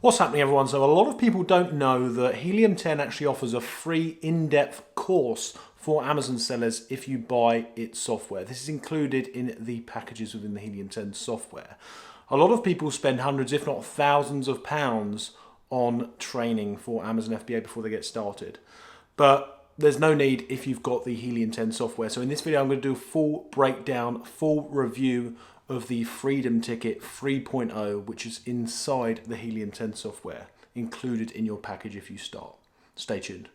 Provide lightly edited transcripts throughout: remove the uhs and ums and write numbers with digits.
What's happening, everyone? So a lot of people don't know that Helium 10 actually offers a free in-depth course for Amazon sellers if you buy its software. This is included in the packages within the Helium 10 software. A lot of people spend hundreds, if not thousands of pounds on training for Amazon FBA before they get started. But there's no need if you've got the Helium 10 software. So in this video, I'm going to do a full breakdown, full review of the Freedom Ticket 3.0, which is inside the Helium 10 software, included in your package if you start. Stay tuned.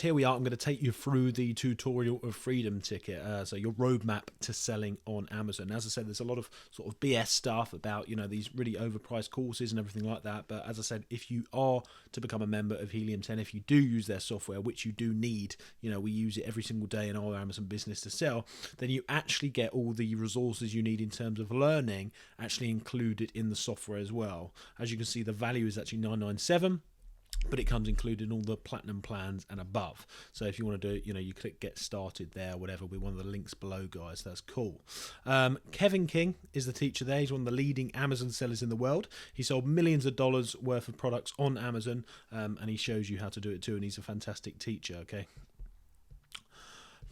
Here we are. I'm going to take you through the tutorial of Freedom Ticket, so your roadmap to selling on Amazon. As I said, there's a lot of sort of BS stuff about, these really overpriced courses and everything like that. But as I said, if you are to become a member of Helium 10, if you do use their software, which you do need, we use it every single day in our Amazon business to sell, then you actually get all the resources you need in terms of learning actually included in the software as well. As you can see, the value is actually $997. But it comes included in all the platinum plans and above. So if you want to do it, you click get started there, whatever, with one of the links below, guys. That's cool. Kevin King is the teacher there. He's one of the leading Amazon sellers in the world. He sold millions of dollars worth of products on Amazon, and he shows you how to do it too. And he's a fantastic teacher, okay?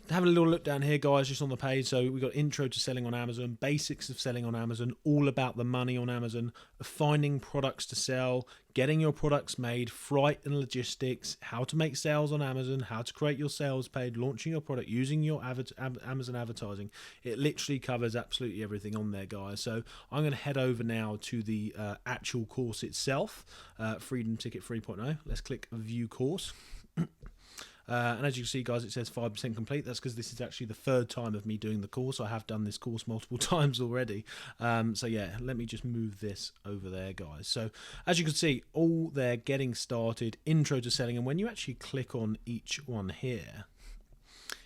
Having a little look down here, guys, just on the page. So we've got intro to selling on Amazon, basics of selling on Amazon, all about the money on Amazon, finding products to sell, getting your products made, freight and logistics, how to make sales on Amazon, how to create your sales page, launching your product, using your Amazon advertising. It literally covers absolutely everything on there, guys. So I'm going to head over now to the actual course itself, Freedom Ticket 3.0. Let's click View Course. And as you can see, guys, it says 5% complete. That's because this is actually the third time of me doing the course. I have done this course multiple times already. So yeah, let me just move this over there, guys. So as you can see, all they're getting started, intro to selling. And when you actually click on each one here,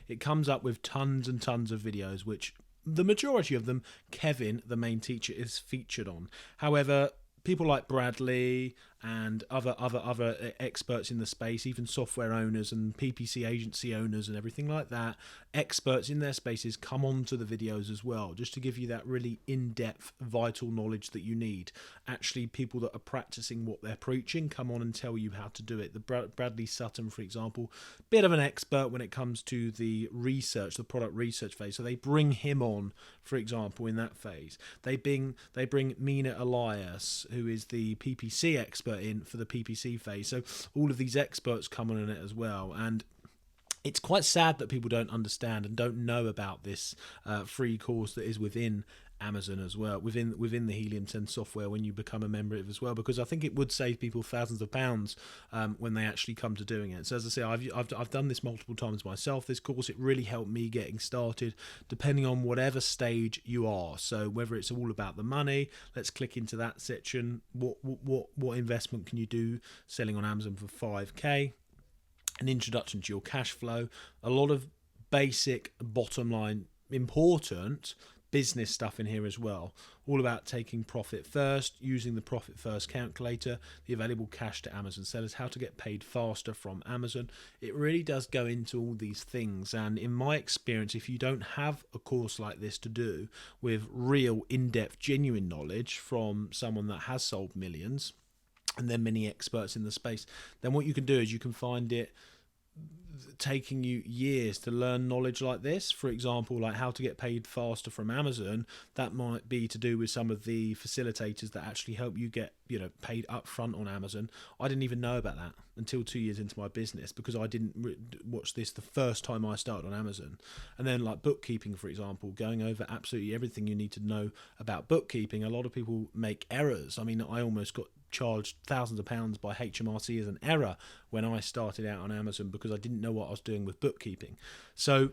it comes up with tons and tons of videos, which the majority of them, Kevin, the main teacher, is featured on. However, people like Bradley and other experts in the space, even software owners and PPC agency owners and everything like that, experts in their spaces come onto the videos as well, just to give you that really in-depth, vital knowledge that you need. Actually, people that are practicing what they're preaching come on and tell you how to do it. The Bradley Sutton, for example, bit of an expert when it comes to the research, the product research phase. So they bring him on, for example, in that phase. They bring Mina Elias, who is the PPC expert for the PPC phase. So all of these experts come on in it as well. And it's quite sad that people don't understand and don't know about this free course that is within Amazon as well, within the Helium 10 software when you become a member of it as well, because I think it would save people thousands of pounds when they actually come to doing it. So as I say, I've done this multiple times myself. This course, it really helped me getting started, depending on whatever stage you are. So whether it's all about the money, let's click into that section. What investment can you do selling on Amazon for 5k? An introduction to your cash flow, a lot of basic bottom line important business stuff in here as well, all about taking profit first, using the profit first calculator, the available cash to Amazon sellers, how to get paid faster from Amazon. It really does go into all these things, and in my experience, if you don't have a course like this to do with real in-depth genuine knowledge from someone that has sold millions and then many experts in the space, then what you can do is you can find it taking you years to learn knowledge like this. For example, like how to get paid faster from Amazon. That might be to do with some of the facilitators that actually help you get paid up front on Amazon. I didn't even know about that until 2 years into my business, because I didn't watch this the first time I started on Amazon. And then like bookkeeping, for example, going over absolutely everything you need to know about bookkeeping. A lot of people make errors. I mean, I almost got charged thousands of pounds by HMRC as an error when I started out on Amazon because I didn't know what I was doing with bookkeeping. So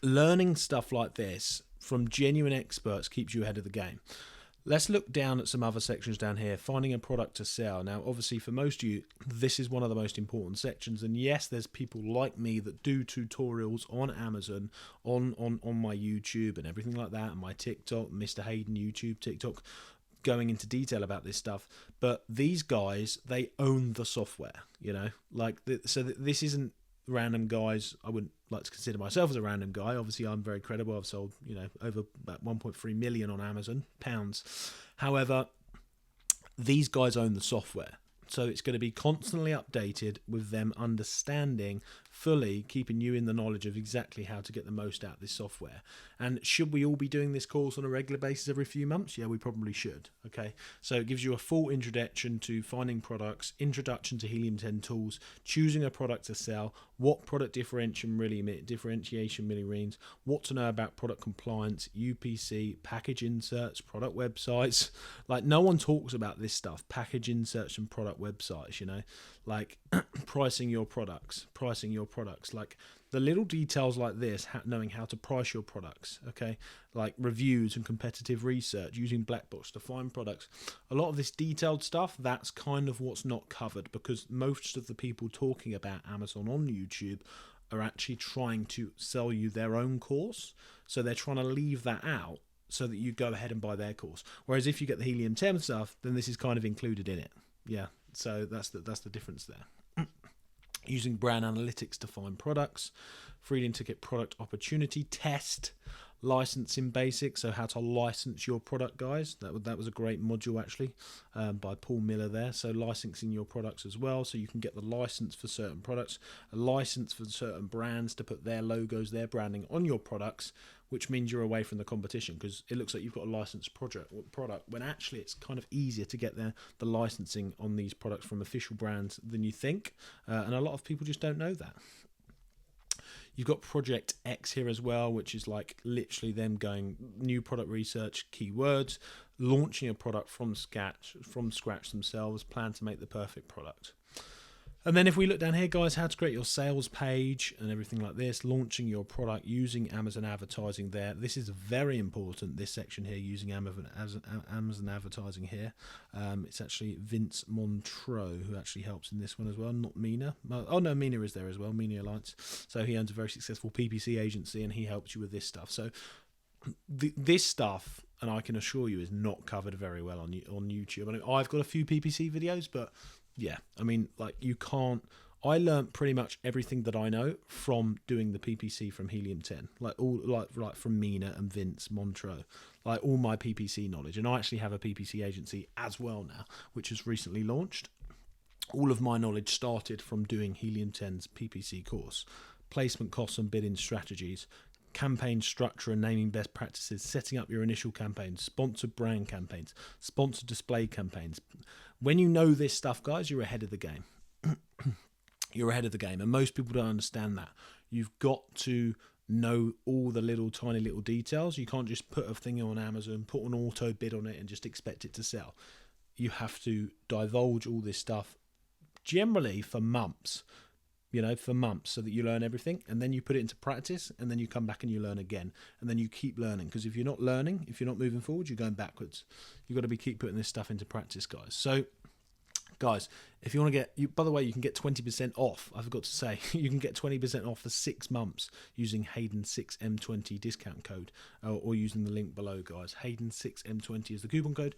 learning stuff like this from genuine experts keeps you ahead of the game. Let's look down at some other sections down here. Finding a product to sell. Now, obviously, for most of you, this is one of the most important sections. And yes, there's people like me that do tutorials on Amazon, on my YouTube and everything like that, and my TikTok, Mr. Hayden YouTube, TikTok, going into detail about this stuff. But these guys, they own the software, so this isn't random guys. I wouldn't like to consider myself as a random guy. Obviously, I'm very credible. I've sold, over about 1.3 million on Amazon pounds. However, these guys own the software. So it's going to be constantly updated with them understanding fully, keeping you in the knowledge of exactly how to get the most out of this software. And should we all be doing this course on a regular basis every few months? Yeah, we probably should. Okay, so it gives you a full introduction to finding products, introduction to Helium 10 tools, choosing a product to sell, what product differentiation really means, what to know about product compliance, UPC, package inserts, product websites. Like, no one talks about this stuff, package inserts and product websites, you know, like pricing your products, like the little details like this, knowing how to price your products, okay, like reviews and competitive research, using black box to find products. A lot of this detailed stuff, that's kind of what's not covered, because most of the people talking about Amazon on YouTube are actually trying to sell you their own course, so they're trying to leave that out so that you go ahead and buy their course. Whereas if you get the Helium 10 stuff, then this is kind of included in it. Yeah, so that's the difference there. Using brand analytics to find products, freedom to get product opportunity test, licensing basics, so how to license your product, guys. That was a great module actually, by Paul Miller there. So licensing your products as well, so you can get the license for certain products, a license for certain brands to put their logos, their branding on your products, which means you're away from the competition, because it looks like you've got a licensed product when actually it's kind of easier to get the licensing on these products from official brands than you think, and a lot of people just don't know that. You've got Project X here as well, which is like literally them going new product research, keywords, launching a product from scratch themselves, plan to make the perfect product. And then if we look down here, guys, how to create your sales page and everything like this, launching your product using Amazon advertising there. This is very important, this section here, using Amazon advertising here. It's actually Vince Montreux who actually helps in this one as well, not Mina. Oh, no, Mina is there as well, Mina Alliance. So he owns a very successful PPC agency and he helps you with this stuff. So this stuff, and I can assure you, is not covered very well on YouTube. I mean, I've got a few PPC videos, but yeah, I mean, like, you can't. I learned pretty much everything that I know from doing the PPC from Helium 10, like from Mina and Vince Montreux, like all my PPC knowledge. And I actually have a PPC agency as well now, which has recently launched. All of my knowledge started from doing Helium 10's PPC course, placement costs and bidding strategies, campaign structure and naming best practices, setting up your initial campaigns, sponsored brand campaigns, sponsored display campaigns. When you know this stuff, guys, you're ahead of the game. You're ahead of the game, and most people don't understand that. You've got to know all the tiny little details. You can't just put a thing on Amazon, put an auto bid on it and just expect it to sell. You have to divulge all this stuff generally for months, so that you learn everything, and then you put it into practice, and then you come back and you learn again, and then you keep learning, because if you're not learning, if you're not moving forward, you're going backwards. You've got to keep putting this stuff into practice, guys. So, guys, if you want to by the way, you can get 20% off. I forgot to say, you can get 20% off for 6 months using Hayden 6M20 discount code, or using the link below, guys. Hayden 6M20 is the coupon code.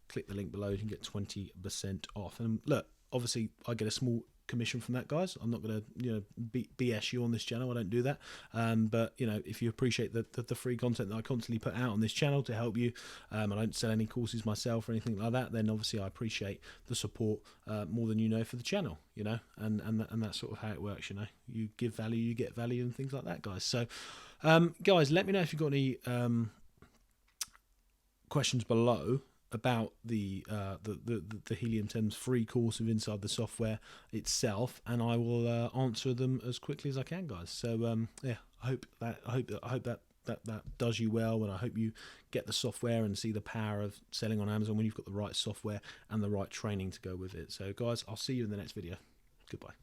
Click the link below, you can get 20% off. And look, obviously, I get a small commission from that, guys. I'm not going to BS you on this channel. I don't do that, but if you appreciate the free content that I constantly put out on this channel to help you, I don't sell any courses myself or anything like that, then obviously I appreciate the support more than for the channel, and that's sort of how it works. You give value, you get value, and things like that, guys. So guys, let me know if you've got any questions below about the Helium 10's free course of inside the software itself, and I will answer them as quickly as I can, guys. So yeah, I hope that does you well, and I hope you get the software and see the power of selling on Amazon when you've got the right software and the right training to go with it. So guys, I'll see you in the next video. Goodbye.